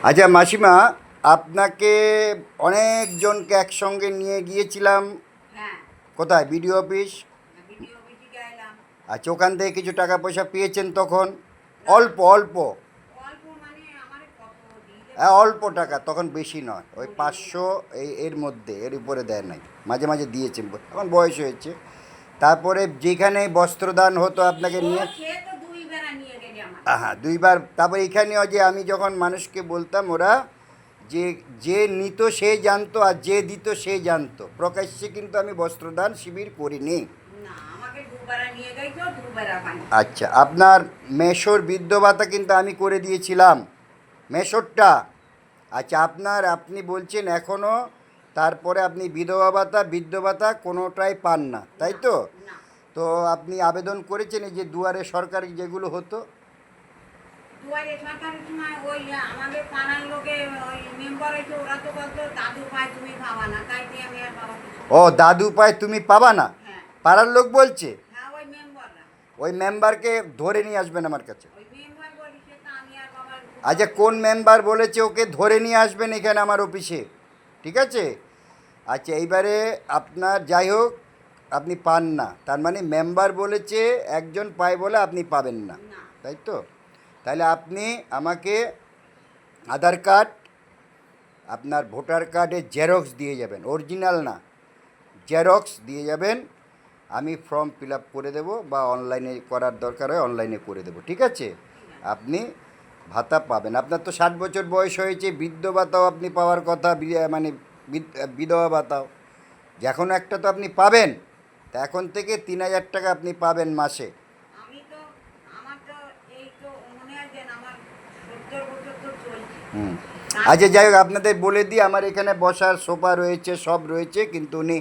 আচ্ছা মাসিমা, আপনাকে অনেকজনকে একসঙ্গে নিয়ে গিয়েছিলাম। হ্যাঁ, কোথায়? BDO office. ভিডিও অফিসে গেলাম। আচ্ছা, ওখান থেকে কিছু টাকা পয়সা পেয়েছেন তখন? না, অল্প অল্প। অল্প মানে আমার কত দিলে হ্যাঁ, কত অল্প বলো? টাকা, তখন বেশি নয়, ওই বলিনি না। 500, এর মধ্যে, এর উপরে দেয় নাই। মাঝে মাঝে দিয়েছেন, এখন বয়স হয়েছে। তারপরে যেখানে বস্ত্রদান হতো আপনাকে ও নিয়ে। সে তো দুই বেড়া নিয়ে গেলে আমার। হ্যাঁ, দুইবার। তারপর এখানেও যে আমি যখন মানুষকে বলতাম, ওরা যে যে নিত সে জানতো, আর যে দিত সে জানতো। প্রকাশ্যে কিন্তু আমি বস্ত্রদান শিবির করিনি। না, আমাকে দুবেলা নিয়ে গেছো, দুবেলা পানি। আচ্ছা, আপনার মেশোর বৃদ্ধ ভাতা কিন্তু আমি করে দিয়েছিলাম, মেশোরটা। আচ্ছা, আপনি বলছেন এখনও, তারপরে আপনি বিধবা ভাতা বৃদ্ধ ভাতা কোনোটাই পান না, তাই না, তো? না। তো আপনি আবেদন করেছেন এই যে দুয়ারে সরকারি যেগুলো হতো? দুয়ারে সরকারের সময় ওই আমাদের পাড়ার লোকে ওই মেম্বার হয়েছে, ওরা তো বলতো দাদু ভাই তুমি খাওয়া না, তাই দিয়ে আমি আর বাবা কিছু ও, করিনি। দাদু পায় তুমি পাবা না? হ্যাঁ, পাড়ার লোক বলছে? হ্যাঁ, ওই মেম্বাররা। ওই মেম্বারকে ধরে নিয়ে আসবেন আমার কাছে। ওই মেম্বার বলেছে তা আমি আর বাবার আচ্ছা, কোন মেম্বার বলেছে ওকে ধরে নিয়ে আসবেন এখানে আমার অফিসে? ঠিক আছে। আচ্ছা, এইবারে আপনার যাই হোক, আপনি পান না, তার মানে মেম্বার বলেছে একজন পায় বলে আপনি পাবেন না, না। তাই তো? তাহলে আপনি আমাকে আধার কার্ড, আপনার ভোটার কার্ডের জেরক্স দিয়ে যাবেন, অরিজিনাল না, জেরক্স দিয়ে যাবেন। আমি ফর্ম ফিল আপ করে দেবো, বা অনলাইনে করার দরকার হয় অনলাইনে করে দেবো, ঠিক আছে? ঠিক আছে। আপনি ভাতা পাবেন। আপনার তো 60 বছর বয়স হয়েছে, বৃদ্ধ ভাতাও আপনি পাওয়ার কথা, মানে বিধবা ভাতাও যে কোনো একটা তো আপনি পাবেন। তা এখন থেকে 3,000 টাকা আপনি পাবেন মাসে। আমি তো আমার তো এই তো মনে হয় যে আমার 70 বছর তো চলছে। হুম। আচ্ছা, তারপরে যাই হোক, আপনাদের বলে দিই, আমার এখানে বসার সোফা রয়েছে, সব রয়েছে, কিন্তু উনি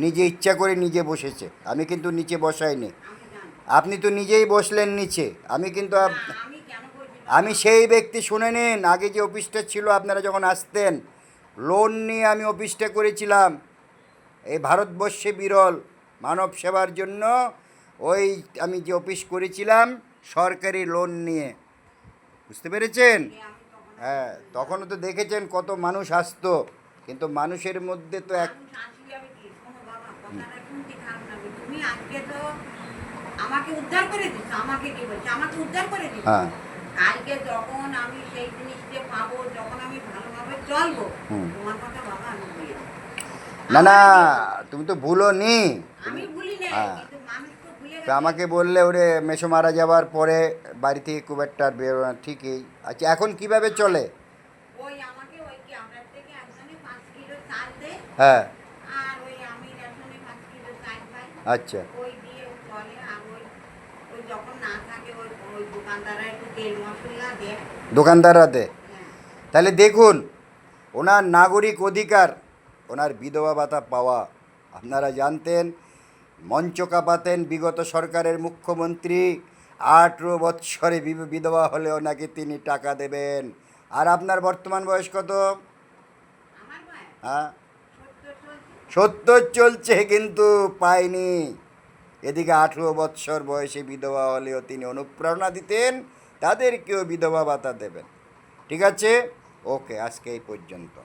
নিজে ইচ্ছা করে নিজে বসেছে, আমি কিন্তু নিচে বসাইনি। আমি জানি। আপনি তো নিজেই বসলেন নিচে, আমি কিন্তু না, আমি কেন বলছি আমি বাবা? সেই ব্যক্তি, শুনে নিন। আগে যে অফিসটা ছিল, আপনারা যখন আসতেন, লোন নিয়ে আমি অফিসটা করেছিলাম, এই ভারতবর্ষে বিরল, মানব সেবার জন্য। ওই আমি যে অফিস করেছিলাম সরকারি লোন নিয়ে, বুঝতে পেরেছেন? সে আমি তখন আর হ্যাঁ, কিছু তখনও জানি তো না। দেখেছেন কত মানুষ আসতো, কিন্তু মানুষের মধ্যে তো এক। মানুষ আসি যাবে কি? শোনো বাবা, কথাটা শুনতে খারাপ লাগে। তুমি আজকে তো আমাকে উদ্ধার করে দিচ্ছ। আমাকে কি বলছো? আমাকে উদ্ধার করে দিচ্ছ। হ্যাঁ। কালকে যখন আমি সেই জিনিসটা পাবো, যখন আমি ভালোভাবে চলবো, হুম। তোমার কথা বাবা আমি ভুলে যাবো। না না, আমার যেটা, তুমি তো ভুলো নি। তুমি, আমি ভুলি নাই, হ্যাঁ, কিন্তু মানুষ তো ভুলে তো গেছে। আমাকে বললে ওরে মেসো মারা যাওয়ার পরে বাড়ি থেকে খুব একটা আর বেরো না, ঠিকই। আচ্ছা, এখন কিভাবে আমার চলে? ওই আমাকে ওই ক্যামেরার থেকে একজনে 5 কিলো চাল দেয়, হ্যাঁ। আর ওই আমি রেশনে 5 কিলো চাল পাই। আচ্ছা। ওই দিয়ে চলে। আর ওই ওই যখন না থাকে ওই ওই দোকানদাররা একটু তেল মশলা দেয়। দোকানদাররা দেয়? হ্যাঁ, তাহলে দেখুন, ওনার নাগরিক অধিকার, ওনার বিধবা ভাতা পাওয়া। আপনারা জানতেন, মঞ্চ কাঁপাতেন বিগত সরকারের মুখ্যমন্ত্রী, 18 বৎসরে বিধবা হলেও নাকি তিনি টাকা দেবেন। আর আপনার বর্তমান বয়স কত? আমার বয়স হ্যাঁ, 70 চলছে। 70 চলছে, কিন্তু পায়নি। এদিকে 18 বৎসর বয়সে বিধবা হলেও তিনি অনুপ্রেরণা দিতেন, তাদেরকেও বিধবা ভাতা দেবেন। ঠিক আছে, ওকে, আজকে এই পর্যন্ত।